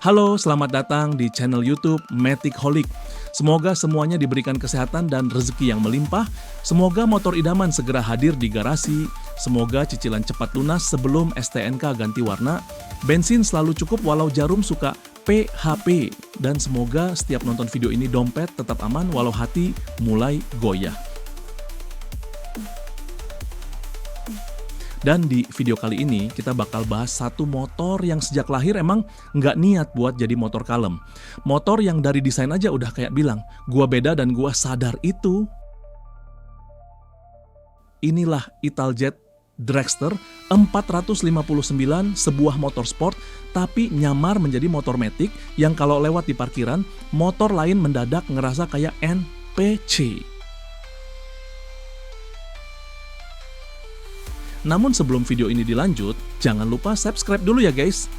Halo, selamat datang di channel YouTube Matic Holic. Semoga semuanya diberikan kesehatan dan rezeki yang melimpah. Semoga motor idaman segera hadir di garasi. Semoga cicilan cepat lunas sebelum STNK ganti warna. Bensin selalu cukup walau jarum suka PHP. Dan semoga setiap nonton video ini dompet tetap aman walau hati mulai goyah. Dan di video kali ini kita bakal bahas satu motor yang sejak lahir emang nggak niat buat jadi motor kalem. Motor yang dari desain aja udah kayak bilang, gua beda dan gua sadar itu. Inilah Italjet Dragster 459, sebuah motor sport tapi nyamar menjadi motor matic yang kalau lewat di parkiran, motor lain mendadak ngerasa kayak NPC. Namun sebelum video ini dilanjut, jangan lupa subscribe dulu ya guys.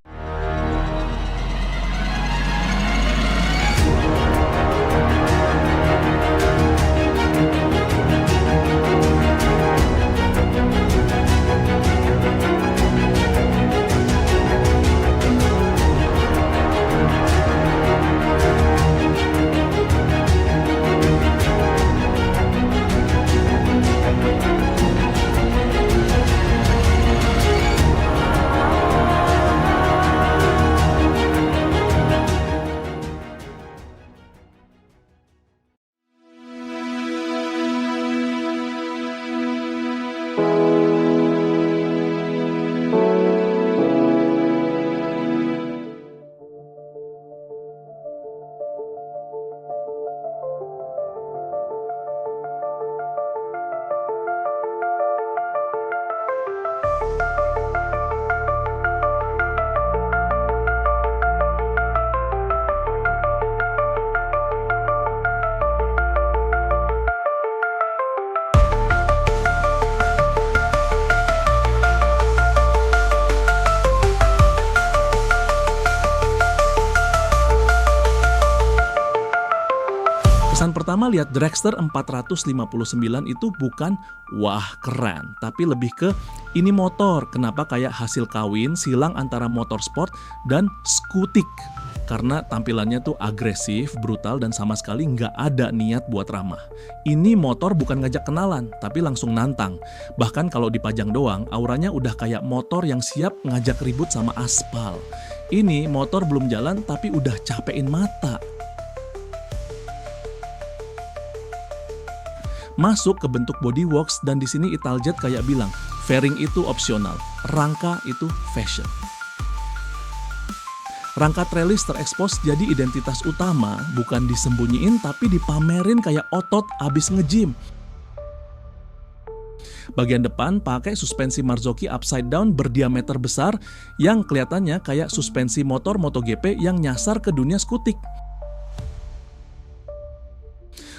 Kesan pertama lihat Dragster 459 itu bukan wah keren, tapi lebih ke ini motor kenapa kayak hasil kawin silang antara motorsport dan skutik. Karena tampilannya tuh agresif, brutal dan sama sekali nggak ada niat buat ramah. Ini motor bukan ngajak kenalan, tapi langsung nantang. Bahkan kalau dipajang doang, auranya udah kayak motor yang siap ngajak ribut sama aspal. Ini motor belum jalan tapi udah capein mata. Masuk ke bentuk bodyworks dan di sini Italjet kayak bilang, fairing itu opsional, rangka itu fashion. Rangka trellis terekspos jadi identitas utama, bukan disembunyiin tapi dipamerin kayak otot abis nge-gym. Bagian depan pakai suspensi Marzocchi upside down berdiameter besar yang kelihatannya kayak suspensi motor MotoGP yang nyasar ke dunia skutik.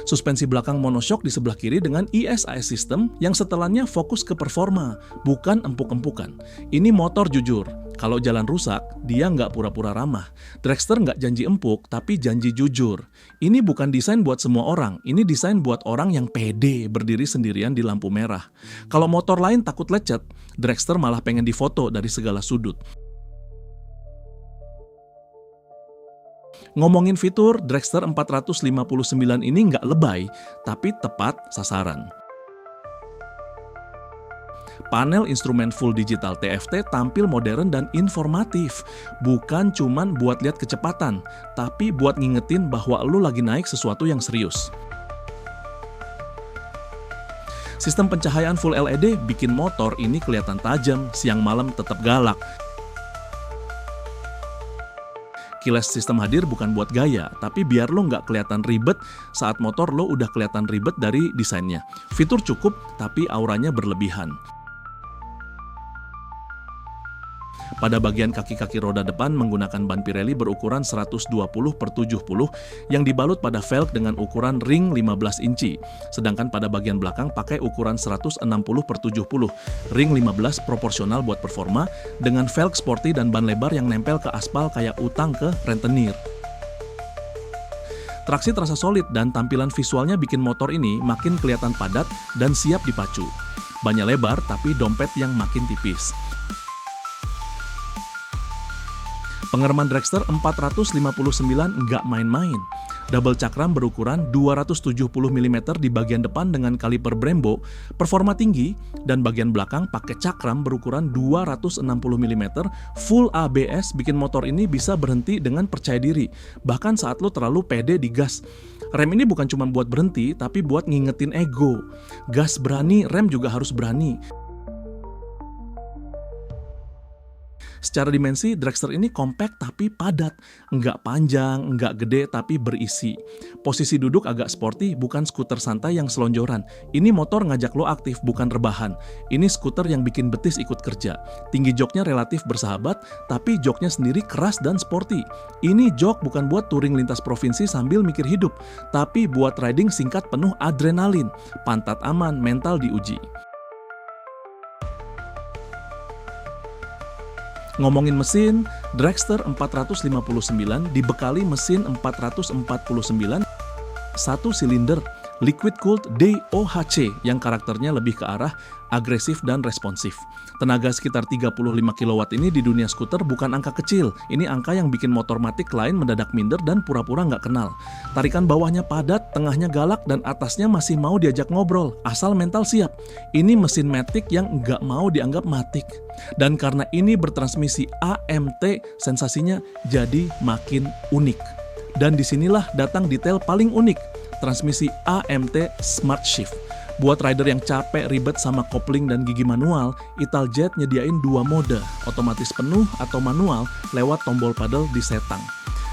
Suspensi belakang monoshock di sebelah kiri dengan ESIS system yang setelannya fokus ke performa, bukan empuk-empukan. Ini motor jujur. Kalau jalan rusak, dia nggak pura-pura ramah. Dragster nggak janji empuk, tapi janji jujur. Ini bukan desain buat semua orang, ini desain buat orang yang pede berdiri sendirian di lampu merah. Kalau motor lain takut lecet, Dragster malah pengen difoto dari segala sudut. Ngomongin fitur, Dragster 459 ini nggak lebay, tapi tepat sasaran. Panel instrumen full digital TFT tampil modern dan informatif. Bukan cuman buat lihat kecepatan, tapi buat ngingetin bahwa lu lagi naik sesuatu yang serius. Sistem pencahayaan full LED bikin motor ini kelihatan tajam, siang malam tetap galak. Keyless system hadir bukan buat gaya, tapi biar lo nggak kelihatan ribet saat motor lo udah kelihatan ribet dari desainnya. Fitur cukup, tapi auranya berlebihan. Pada bagian kaki-kaki roda depan menggunakan ban Pirelli berukuran 120/70 yang dibalut pada velg dengan ukuran ring 15 inci. Sedangkan pada bagian belakang pakai ukuran 160/70, ring 15 proporsional buat performa dengan velg sporty dan ban lebar yang nempel ke aspal kayak utang ke rentenir. Traksi terasa solid dan tampilan visualnya bikin motor ini makin kelihatan padat dan siap dipacu. Bannya lebar tapi dompet yang makin tipis. Pengereman Dragster 459 nggak main-main. Double cakram berukuran 270 mm di bagian depan dengan kaliper Brembo, performa tinggi, dan bagian belakang pakai cakram berukuran 260 mm, full ABS bikin motor ini bisa berhenti dengan percaya diri, bahkan saat lo terlalu pede di gas. Rem ini bukan cuma buat berhenti, tapi buat ngingetin ego. Gas berani, rem juga harus berani. Secara dimensi, Dragster ini compact tapi padat. Nggak panjang, nggak gede tapi berisi. Posisi duduk agak sporty, bukan skuter santai yang selonjoran. Ini motor ngajak lo aktif, bukan rebahan. Ini skuter yang bikin betis ikut kerja. Tinggi joknya relatif bersahabat, tapi joknya sendiri keras dan sporty. Ini jok bukan buat touring lintas provinsi sambil mikir hidup, tapi buat riding singkat penuh adrenalin. Pantat aman, mental diuji. Ngomongin mesin, Dragster 459 dibekali mesin 449 1 silinder liquid cooled DOHC yang karakternya lebih ke arah agresif dan responsif. Tenaga sekitar 35 kW ini di dunia skuter bukan angka kecil. Ini angka yang bikin motor matic lain mendadak minder dan pura-pura nggak kenal. Tarikan bawahnya padat, tengahnya galak, dan atasnya masih mau diajak ngobrol, asal mental siap. Ini mesin matic yang nggak mau dianggap matic. Dan karena ini bertransmisi AMT, sensasinya jadi makin unik. Dan disinilah datang detail paling unik, transmisi AMT Smart Shift. Buat rider yang capek ribet sama kopling dan gigi manual, Italjet nyediain 2 mode, otomatis penuh atau manual lewat tombol paddle di setang.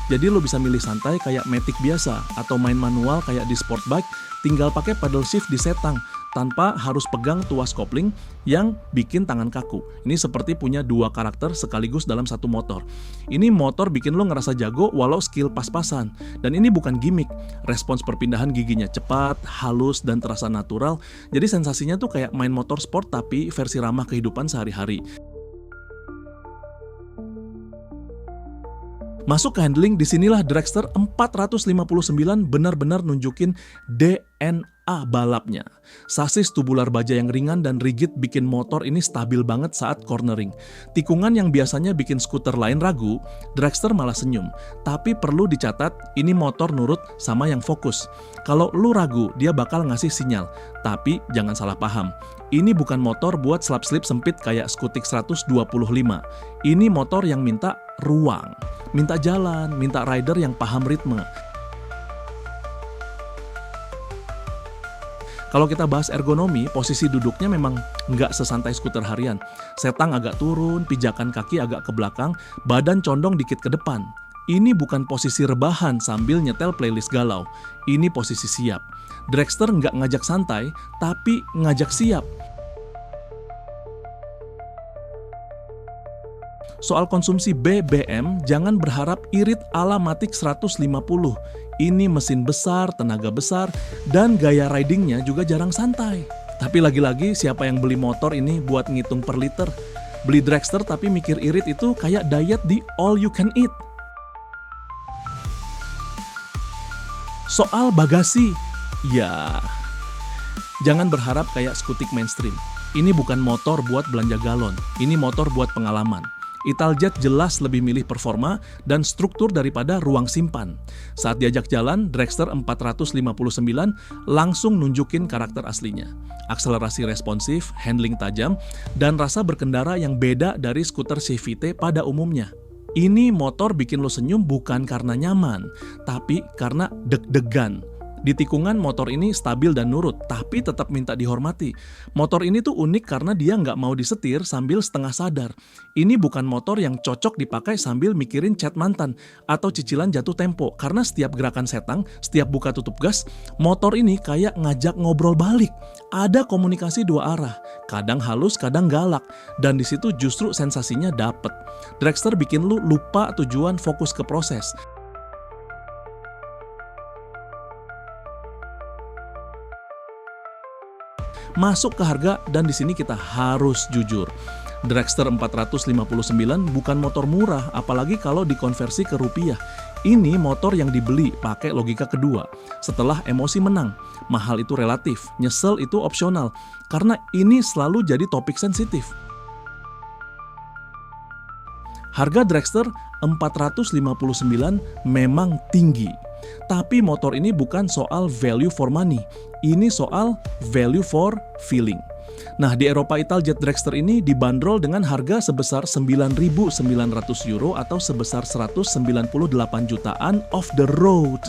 Jadi lo bisa milih santai kayak Matic biasa, atau main manual kayak di sport bike, tinggal pakai paddle shift di setang, tanpa harus pegang tuas kopling yang bikin tangan kaku. Ini seperti punya 2 karakter sekaligus dalam satu motor. Ini motor bikin lo ngerasa jago walau skill pas-pasan. Dan ini bukan gimmick. Respons perpindahan giginya cepat, halus, dan terasa natural. Jadi sensasinya tuh kayak main motor sport tapi versi ramah kehidupan sehari-hari. Masuk ke handling, disinilah Dragster 459 benar-benar nunjukin DNA balapnya. Sasis tubular baja yang ringan dan rigid bikin motor ini stabil banget saat cornering. Tikungan yang biasanya bikin skuter lain ragu, Dragster malah senyum. Tapi perlu dicatat, ini motor nurut sama yang fokus. Kalau lu ragu, dia bakal ngasih sinyal. Tapi jangan salah paham, ini bukan motor buat slap-slip sempit kayak Skutik 125. Ini motor yang minta ruang, minta jalan, minta rider yang paham ritme. Kalau kita bahas ergonomi, posisi duduknya memang nggak sesantai skuter harian. Setang agak turun, pijakan kaki agak ke belakang, badan condong dikit ke depan. Ini bukan posisi rebahan sambil nyetel playlist galau. Ini posisi siap. Dragster nggak ngajak santai, tapi ngajak siap. Soal konsumsi BBM, jangan berharap irit ala Matic 150. Ini mesin besar, tenaga besar, dan gaya ridingnya juga jarang santai. Tapi lagi-lagi siapa yang beli motor ini buat ngitung per liter? Beli Dragster tapi mikir irit itu kayak diet di all you can eat. Soal bagasi, ya jangan berharap kayak Skutik mainstream. Ini bukan motor buat belanja galon, ini motor buat pengalaman. Italjet jelas lebih milih performa dan struktur daripada ruang simpan. Saat diajak jalan, Dragster 459 langsung nunjukin karakter aslinya. Akselerasi responsif, handling tajam, dan rasa berkendara yang beda dari skuter CVT pada umumnya. Ini motor bikin lo senyum bukan karena nyaman, tapi karena deg-degan. Di tikungan motor ini stabil dan nurut, tapi tetap minta dihormati. Motor ini tuh unik karena dia nggak mau disetir sambil setengah sadar. Ini bukan motor yang cocok dipakai sambil mikirin chat mantan atau cicilan jatuh tempo. Karena setiap gerakan setang, setiap buka tutup gas, motor ini kayak ngajak ngobrol balik. Ada komunikasi 2 arah, kadang halus, kadang galak. Dan di situ justru sensasinya dapet. Dragster bikin lu lupa tujuan, fokus ke proses. Masuk ke harga, dan di sini kita harus jujur. Dragster 459 bukan motor murah, apalagi kalau dikonversi ke rupiah. Ini motor yang dibeli pakai logika kedua. Setelah emosi menang, mahal itu relatif, nyesel itu opsional. Karena ini selalu jadi topik sensitif. Harga Dragster 459 memang tinggi. Tapi motor ini bukan soal value for money, ini soal value for feeling. Nah, di Eropa Italjet Dragster ini dibanderol dengan harga sebesar 9.900 euro atau sebesar 198 jutaan off the road.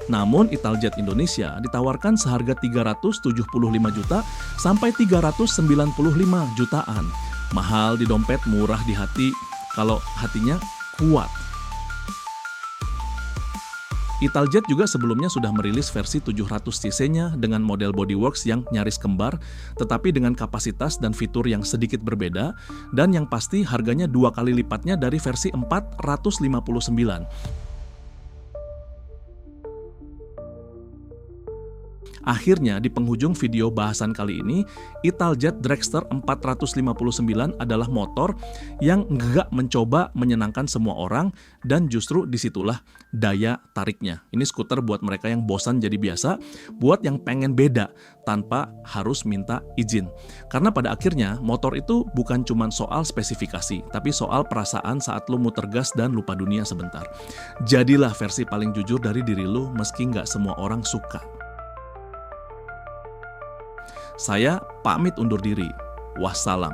Namun Italjet Indonesia ditawarkan seharga 375 juta sampai 395 jutaan. Mahal di dompet, murah di hati kalau hatinya kuat. Italjet juga sebelumnya sudah merilis versi 700 cc-nya dengan model bodyworks yang nyaris kembar, tetapi dengan kapasitas dan fitur yang sedikit berbeda, dan yang pasti harganya 2 kali lipatnya dari versi 459. Akhirnya, di penghujung video bahasan kali ini, Italjet Dragster 459 adalah motor yang nggak mencoba menyenangkan semua orang, dan justru disitulah daya tariknya. Ini skuter buat mereka yang bosan jadi biasa, buat yang pengen beda tanpa harus minta izin. Karena pada akhirnya, motor itu bukan cuma soal spesifikasi, tapi soal perasaan saat lu muter gas dan lupa dunia sebentar. Jadilah versi paling jujur dari diri lu meski nggak semua orang suka. Saya pamit undur diri. Wassalam.